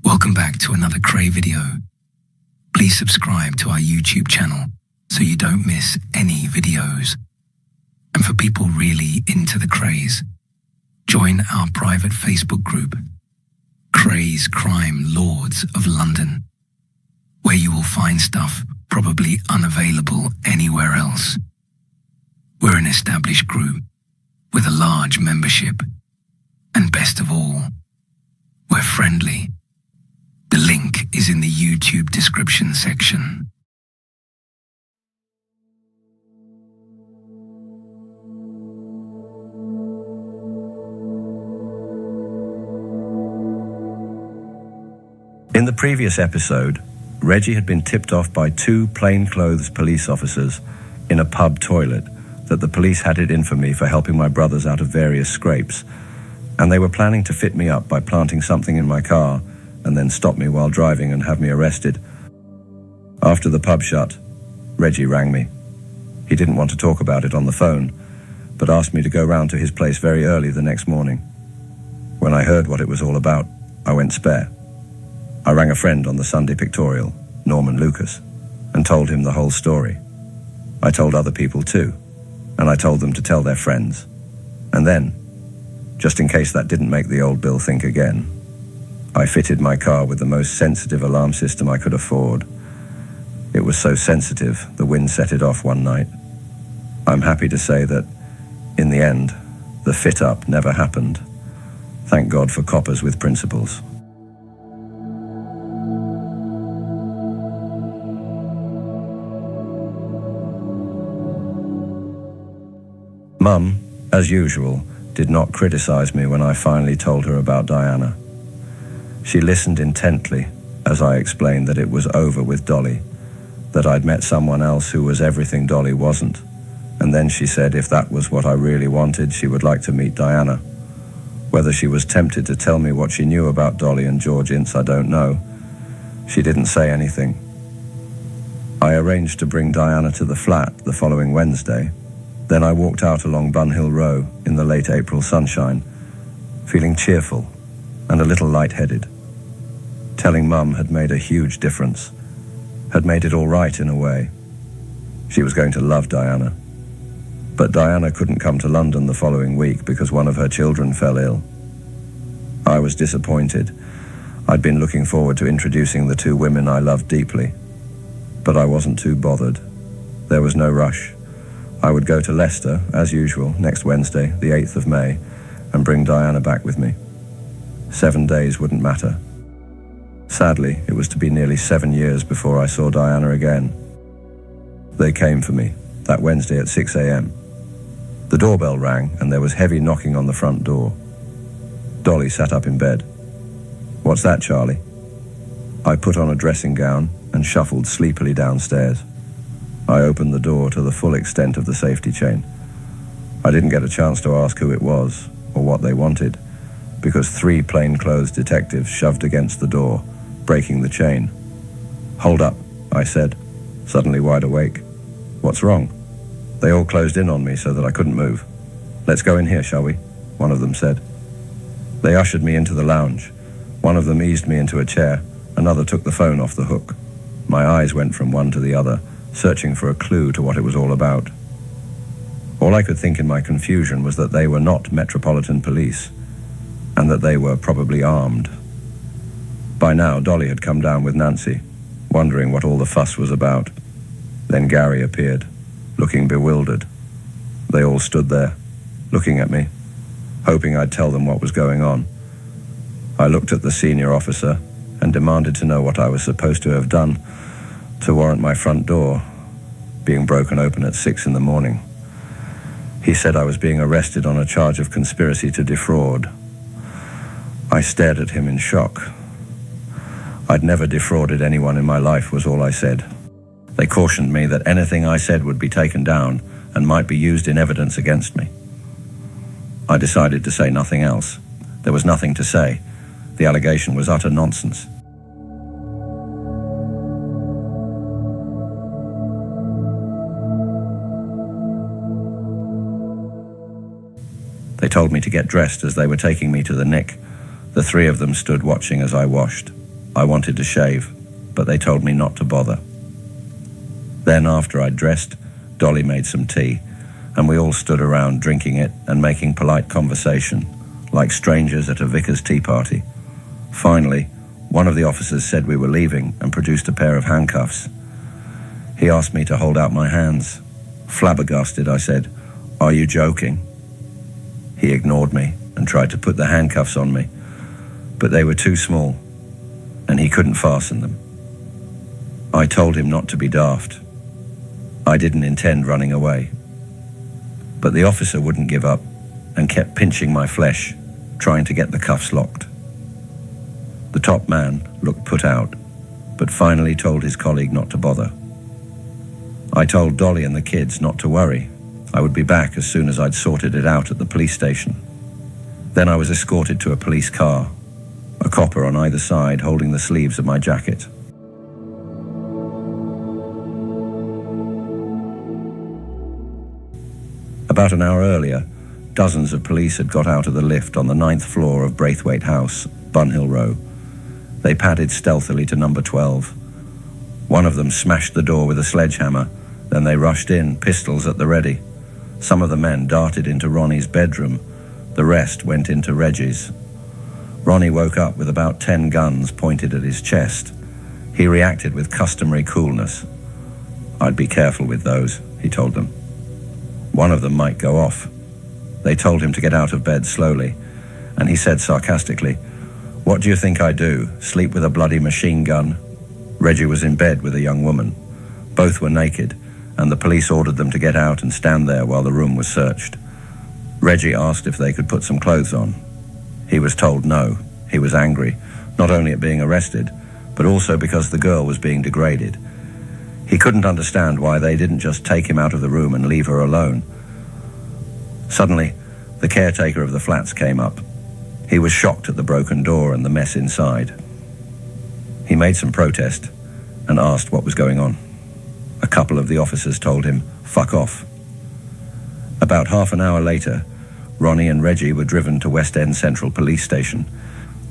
Welcome back to another Kray video. Please subscribe to our YouTube channel so you don't miss any videos. And for people really into the Krays, join our private Facebook group, Krays Crime Lords of London, where you will find stuff probably unavailable anywhere else. We're an established group with a large membership, and best of all, we're friendly. The link is in the YouTube description section. In the previous episode, Reggie had been tipped off by two plainclothes police officers in a pub toilet that the police had it in for me for helping my brothers out of various scrapes, and they were planning to fit me up by planting something in my car and then stop me while driving and have me arrested. After the pub shut, Reggie rang me. He didn't want to talk about it on the phone, but asked me to go round to his place very early the next morning. When I heard what it was all about, I went spare. I rang a friend on the Sunday Pictorial, Norman Lucas, and told him the whole story. I told other people too, and I told them to tell their friends. And then, just in case that didn't make the old Bill think again, I fitted my car with the most sensitive alarm system I could afford. It was so sensitive, the wind set it off one night. I'm happy to say that, in the end, the fit-up never happened. Thank God for coppers with principles. Mum, as usual, did not criticize me when I finally told her about Diana. She listened intently as I explained that it was over with Dolly, that I'd met someone else who was everything Dolly wasn't, and then she said if that was what I really wanted, she would like to meet Diana. Whether she was tempted to tell me what she knew about Dolly and George Ince, I don't know. She didn't say anything. I arranged to bring Diana to the flat the following Wednesday. Then I walked out along Bunhill Row in the late April sunshine, feeling cheerful and a little lightheaded. Telling Mum had made a huge difference, had made it all right in a way. She was going to love Diana. But Diana couldn't come to London the following week because one of her children fell ill. I was disappointed. I'd been looking forward to introducing the two women I loved deeply. But I wasn't too bothered. There was no rush. I would go to Leicester, as usual, next Wednesday, the 8th of May, and bring Diana back with me. 7 days wouldn't matter. Sadly, it was to be nearly 7 years before I saw Diana again. They came for me, that Wednesday at 6 a.m. The doorbell rang, and there was heavy knocking on the front door. Dolly sat up in bed. "What's that, Charlie?" I put on a dressing gown and shuffled sleepily downstairs. I opened the door to the full extent of the safety chain. I didn't get a chance to ask who it was or what they wanted, because 3 plainclothes detectives shoved against the door, breaking the chain. "Hold up," I said, suddenly wide awake. "What's wrong?" They all closed in on me so that I couldn't move. "Let's go in here, shall we?" one of them said. They ushered me into the lounge. One of them eased me into a chair. Another took the phone off the hook. My eyes went from one to the other, searching for a clue to what it was all about. All I could think in my confusion was that they were not Metropolitan Police, and that they were probably armed. By now, Dolly had come down with Nancy, wondering what all the fuss was about. Then Gary appeared, looking bewildered. They all stood there, looking at me, hoping I'd tell them what was going on. I looked at the senior officer and demanded to know what I was supposed to have done to warrant my front door being broken open at 6 in the morning. He said I was being arrested on a charge of conspiracy to defraud. I stared at him in shock. I'd never defrauded anyone in my life, was all I said. They cautioned me that anything I said would be taken down and might be used in evidence against me. I decided to say nothing else. There was nothing to say. The allegation was utter nonsense. They told me to get dressed as they were taking me to the Nick. The 3 of them stood watching as I washed. I wanted to shave, but they told me not to bother. Then, after I'd dressed, Dolly made some tea, and we all stood around drinking it and making polite conversation, like strangers at a vicar's tea party. Finally, one of the officers said we were leaving and produced a pair of handcuffs. He asked me to hold out my hands. Flabbergasted, I said, "Are you joking?" He ignored me and tried to put the handcuffs on me, but they were too small, and he couldn't fasten them. I told him not to be daft. I didn't intend running away. But the officer wouldn't give up and kept pinching my flesh, trying to get the cuffs locked. The top man looked put out, but finally told his colleague not to bother. I told Dolly and the kids not to worry. I would be back as soon as I'd sorted it out at the police station. Then I was escorted to a police car, a copper on either side holding the sleeves of my jacket. About an hour earlier, dozens of police had got out of the lift on the 9th floor of Braithwaite House, Bunhill Row. They padded stealthily to number 12. One of them smashed the door with a sledgehammer. Then they rushed in, pistols at the ready. Some of the men darted into Ronnie's bedroom. The rest went into Reggie's. Ronnie woke up with about 10 guns pointed at his chest. He reacted with customary coolness. "I'd be careful with those," he told them. One of them might go off. They told him to get out of bed slowly, and he said sarcastically, "What do you think I do, sleep with a bloody machine gun?" Reggie was in bed with a young woman. Both were naked, and the police ordered them to get out and stand there while the room was searched. Reggie asked if they could put some clothes on. He was told no. He was angry, not only at being arrested, but also because the girl was being degraded. He couldn't understand why they didn't just take him out of the room and leave her alone. Suddenly, the caretaker of the flats came up. He was shocked at the broken door and the mess inside. He made some protest and asked what was going on. A couple of the officers told him, "Fuck off." About half an hour later, Ronnie and Reggie were driven to West End Central Police Station.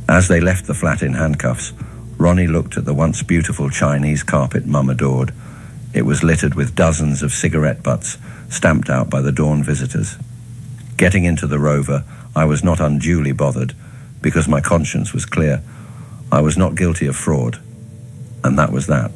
As they left the flat in handcuffs, Ronnie looked at the once beautiful Chinese carpet Mum adored. It was littered with dozens of cigarette butts stamped out by the dawn visitors. Getting into the Rover, I was not unduly bothered because my conscience was clear. I was not guilty of fraud, and that was that.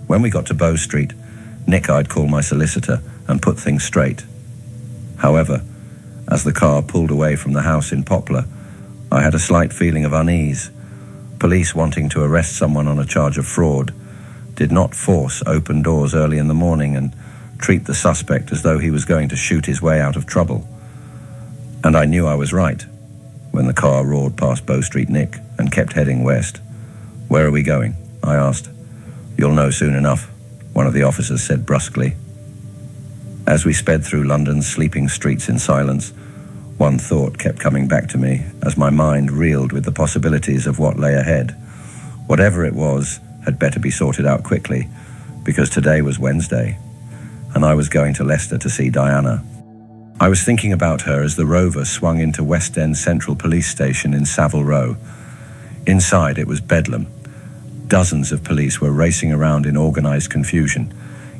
When we got to Bow Street, Nick I'd call my solicitor and put things straight. However, as the car pulled away from the house in Poplar, I had a slight feeling of unease. Police wanting to arrest someone on a charge of fraud did not force open doors early in the morning and treat the suspect as though he was going to shoot his way out of trouble. And I knew I was right when the car roared past Bow Street Nick and kept heading west. "Where are we going?" I asked. "You'll know soon enough," one of the officers said brusquely. As we sped through London's sleeping streets in silence, one thought kept coming back to me as my mind reeled with the possibilities of what lay ahead. Whatever it was had better be sorted out quickly, because today was Wednesday, and I was going to Leicester to see Diana. I was thinking about her as the Rover swung into West End Central Police Station in Savile Row. Inside it was bedlam. Dozens of police were racing around in organised confusion,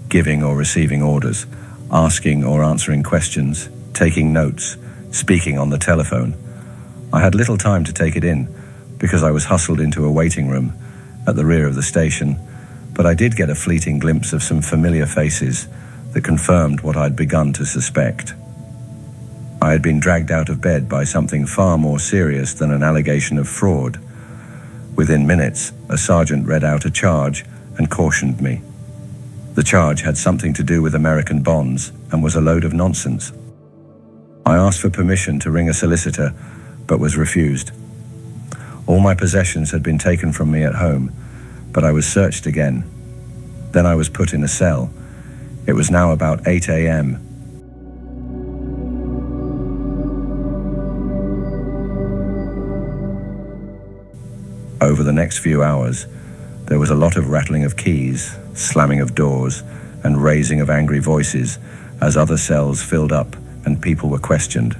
giving or receiving orders, asking or answering questions, taking notes, speaking on the telephone. I had little time to take it in because I was hustled into a waiting room at the rear of the station, but I did get a fleeting glimpse of some familiar faces that confirmed what I'd begun to suspect. I had been dragged out of bed by something far more serious than an allegation of fraud. Within minutes, a sergeant read out a charge and cautioned me. The charge had something to do with American bonds and was a load of nonsense. I asked for permission to ring a solicitor, but was refused. All my possessions had been taken from me at home, but I was searched again. Then I was put in a cell. It was now about 8 a.m. Over the next few hours, there was a lot of rattling of keys, slamming of doors, and raising of angry voices as other cells filled up and people were questioned.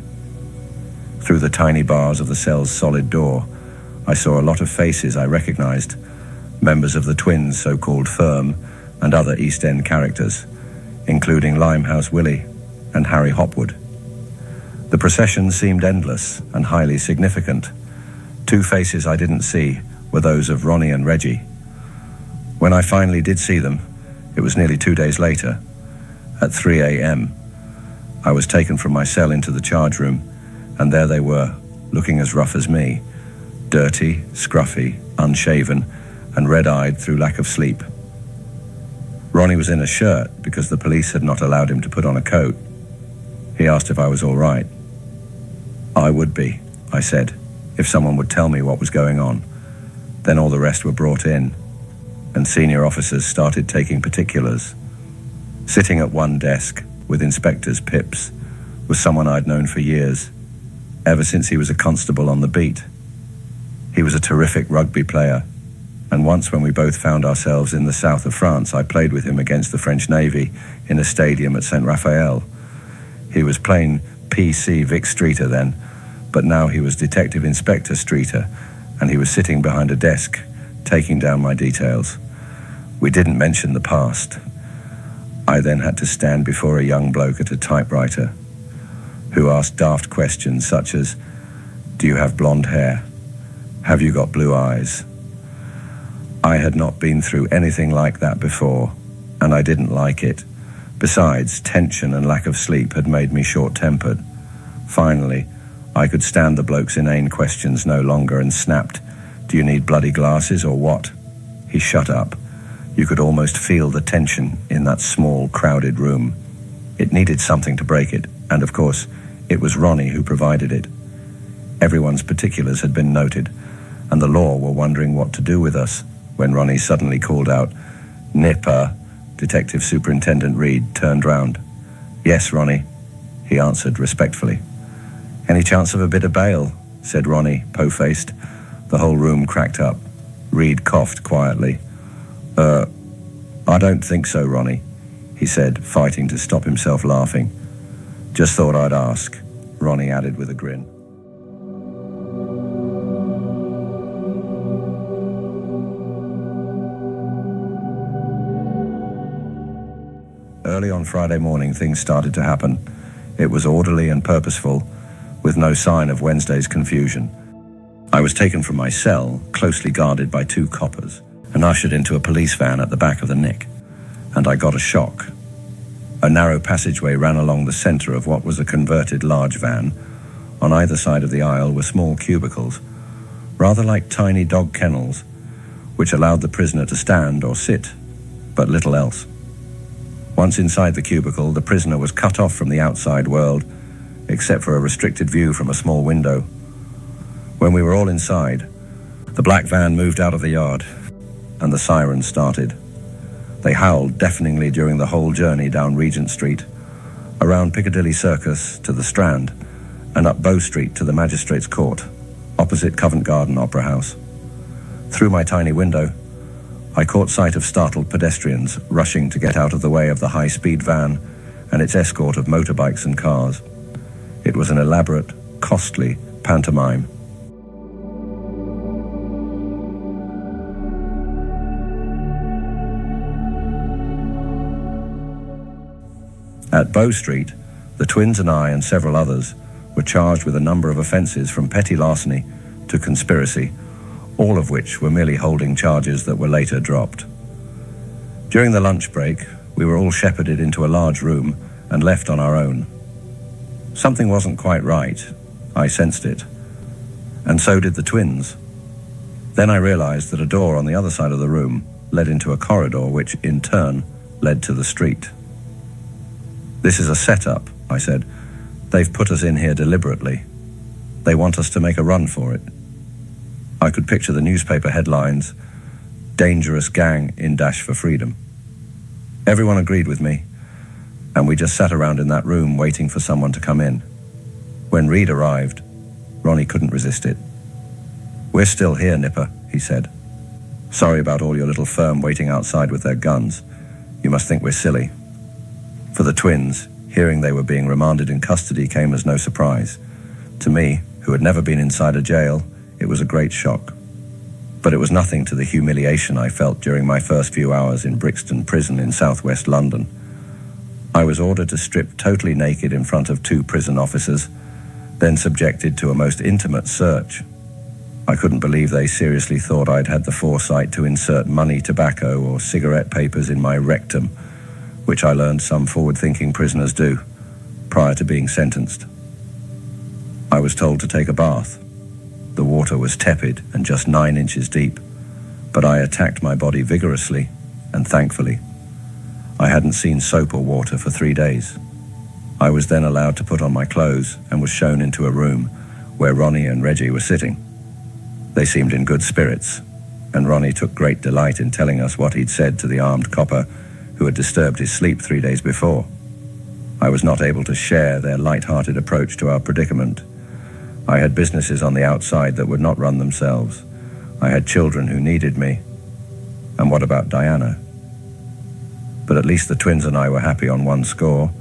Through the tiny bars of the cell's solid door, I saw a lot of faces I recognized, members of the twins' so-called firm and other East End characters, including Limehouse Willie and Harry Hopwood. The procession seemed endless and highly significant. Two faces I didn't see were those of Ronnie and Reggie. When I finally did see them, it was nearly 2 days later. At 3 a.m., I was taken from my cell into the charge room, and there they were, looking as rough as me, dirty, scruffy, unshaven, and red-eyed through lack of sleep. Ronnie was in a shirt because the police had not allowed him to put on a coat. He asked if I was all right. I would be, I said, if someone would tell me what was going on. Then all the rest were brought in, and senior officers started taking particulars. Sitting at one desk with Inspector's pips was someone I'd known for years, ever since he was a constable on the beat. He was a terrific rugby player, and once when we both found ourselves in the south of France, I played with him against the French Navy in a stadium at Saint Raphael. He was plain PC Vic Streeter then, but now he was Detective Inspector Streeter, and he was sitting behind a desk, taking down my details. We didn't mention the past. I then had to stand before a young bloke at a typewriter, who asked daft questions such as, "Do you have blonde hair? Have you got blue eyes?" I had not been through anything like that before, and I didn't like it. Besides, tension and lack of sleep had made me short-tempered. Finally, I could stand the bloke's inane questions no longer and snapped, "Do you need bloody glasses or what?" He shut up. You could almost feel the tension in that small, crowded room. It needed something to break it, and of course, it was Ronnie who provided it. Everyone's particulars had been noted, and the law were wondering what to do with us when Ronnie suddenly called out, "Nipper." Detective Superintendent Reed turned round. "Yes, Ronnie," he answered respectfully. "Any chance of a bit of bail?" said Ronnie, po-faced. The whole room cracked up. Reed coughed quietly. I don't think so, Ronnie," he said, fighting to stop himself laughing. "Just thought I'd ask," Ronnie added with a grin. Early on Friday morning, things started to happen. It was orderly and purposeful, with no sign of Wednesday's confusion. I was taken from my cell, closely guarded by 2 coppers, and ushered into a police van at the back of the nick, and I got a shock. A narrow passageway ran along the center of what was a converted large van. On either side of the aisle were small cubicles, rather like tiny dog kennels, which allowed the prisoner to stand or sit, but little else. Once inside the cubicle, the prisoner was cut off from the outside world, except for a restricted view from a small window. When we were all inside, the black van moved out of the yard, and the sirens started. They howled deafeningly during the whole journey down Regent Street, around Piccadilly Circus to the Strand, and up Bow Street to the Magistrates' Court, opposite Covent Garden Opera House. Through my tiny window, I caught sight of startled pedestrians rushing to get out of the way of the high-speed van and its escort of motorbikes and cars. It was an elaborate, costly pantomime. At Bow Street, the twins and I and several others were charged with a number of offences from petty larceny to conspiracy, all of which were merely holding charges that were later dropped. During the lunch break, we were all shepherded into a large room and left on our own. Something wasn't quite right. I sensed it. And so did the twins. Then I realized that a door on the other side of the room led into a corridor which, in turn, led to the street. "This is a setup," I said. "They've put us in here deliberately. They want us to make a run for it." I could picture the newspaper headlines, "Dangerous Gang in Dash for Freedom." Everyone agreed with me, and we just sat around in that room waiting for someone to come in. When Reed arrived, Ronnie couldn't resist it. "We're still here, Nipper," he said. "Sorry about all your little firm waiting outside with their guns. You must think we're silly. For the twins, hearing they were being remanded in custody came as no surprise. To me, who had never been inside a jail, it was a great shock. But it was nothing to the humiliation I felt during my first few hours in Brixton Prison in southwest London. I was ordered to strip totally naked in front of 2 prison officers, then subjected to a most intimate search. I couldn't believe they seriously thought I'd had the foresight to insert money, tobacco, or cigarette papers in my rectum, which I learned some forward-thinking prisoners do, prior to being sentenced. I was told to take a bath. The water was tepid and just 9 inches deep, but I attacked my body vigorously and thankfully. I hadn't seen soap or water for 3 days. I was then allowed to put on my clothes and was shown into a room where Ronnie and Reggie were sitting. They seemed in good spirits, and Ronnie took great delight in telling us what he'd said to the armed copper who had disturbed his sleep 3 days before. I was not able to share their light-hearted approach to our predicament. I had businesses on the outside that would not run themselves. I had children who needed me. And what about Diana? But at least the twins and I were happy on one score.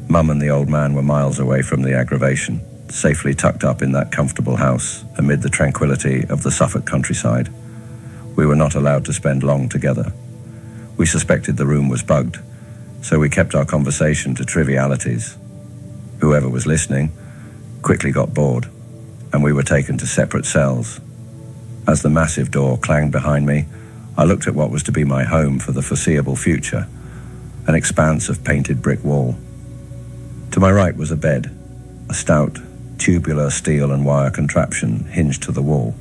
Mum and the old man were miles away from the aggravation, safely tucked up in that comfortable house amid the tranquility of the Suffolk countryside. We were not allowed to spend long together. We suspected the room was bugged, so we kept our conversation to trivialities. Whoever was listening quickly got bored, and we were taken to separate cells. As the massive door clanged behind me, I looked at what was to be my home for the foreseeable future, an expanse of painted brick wall. To my right was a bed, a stout, tubular steel and wire contraption hinged to the wall.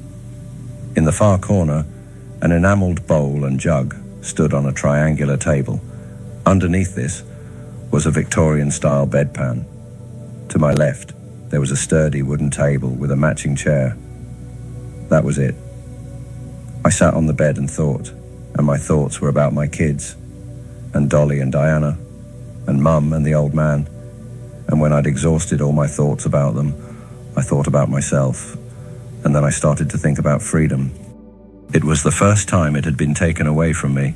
In the far corner, an enameled bowl and jug stood on a triangular table. Underneath this was a Victorian-style bedpan. To my left, there was a sturdy wooden table with a matching chair. That was it. I sat on the bed and thought, and my thoughts were about my kids, and Dolly and Diana, and Mum and the old man. And when I'd exhausted all my thoughts about them, I thought about myself, and then I started to think about freedom. It was the first time it had been taken away from me,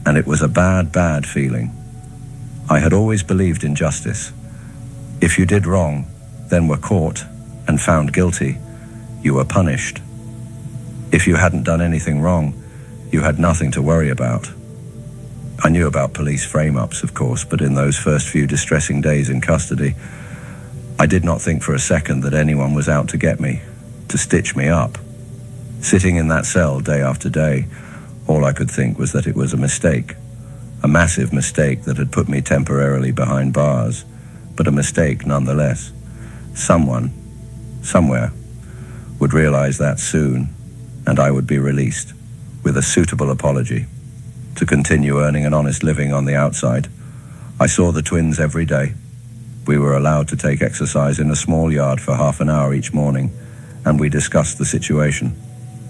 and it was a bad, bad feeling. I had always believed in justice. If you did wrong, then were caught and found guilty, you were punished. If you hadn't done anything wrong, you had nothing to worry about. I knew about police frame-ups, of course, but in those first few distressing days in custody, I did not think for a second that anyone was out to get me, to stitch me up. Sitting in that cell day after day, all I could think was that it was a mistake, a massive mistake that had put me temporarily behind bars, but a mistake nonetheless. Someone, somewhere, would realize that soon, and I would be released, with a suitable apology, to continue earning an honest living on the outside. I saw the twins every day. We were allowed to take exercise in a small yard for half an hour each morning, and we discussed the situation.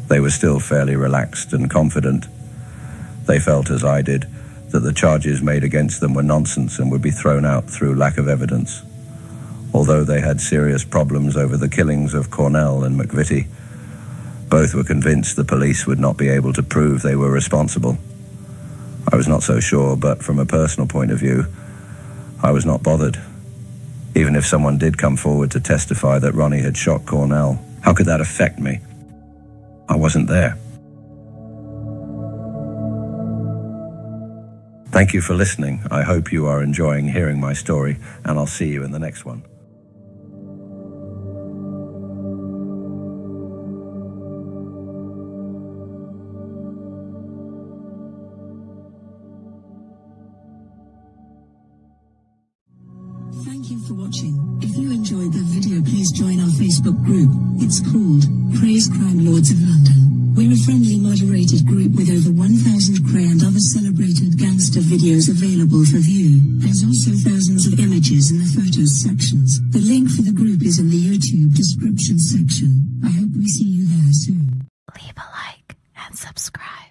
They were still fairly relaxed and confident. They felt, as I did, that the charges made against them were nonsense and would be thrown out through lack of evidence. Although they had serious problems over the killings of Cornell and McVitie, both were convinced the police would not be able to prove they were responsible. I was not so sure, but from a personal point of view, I was not bothered. Even if someone did come forward to testify that Ronnie had shot Cornell, how could that affect me? I wasn't there. Thank you for listening. I hope you are enjoying hearing my story, and I'll see you in the next one. Thank you for watching. If you enjoyed the video, please join our Facebook group. It's called Krays Crime Lords of London. We're a friendly, moderated group with over 1,000 Kray and other celebrated gangster videos available for view. There's also thousands of images in the photos sections. The link for the group is in the YouTube description section. I hope we see you there soon. Leave a like and subscribe.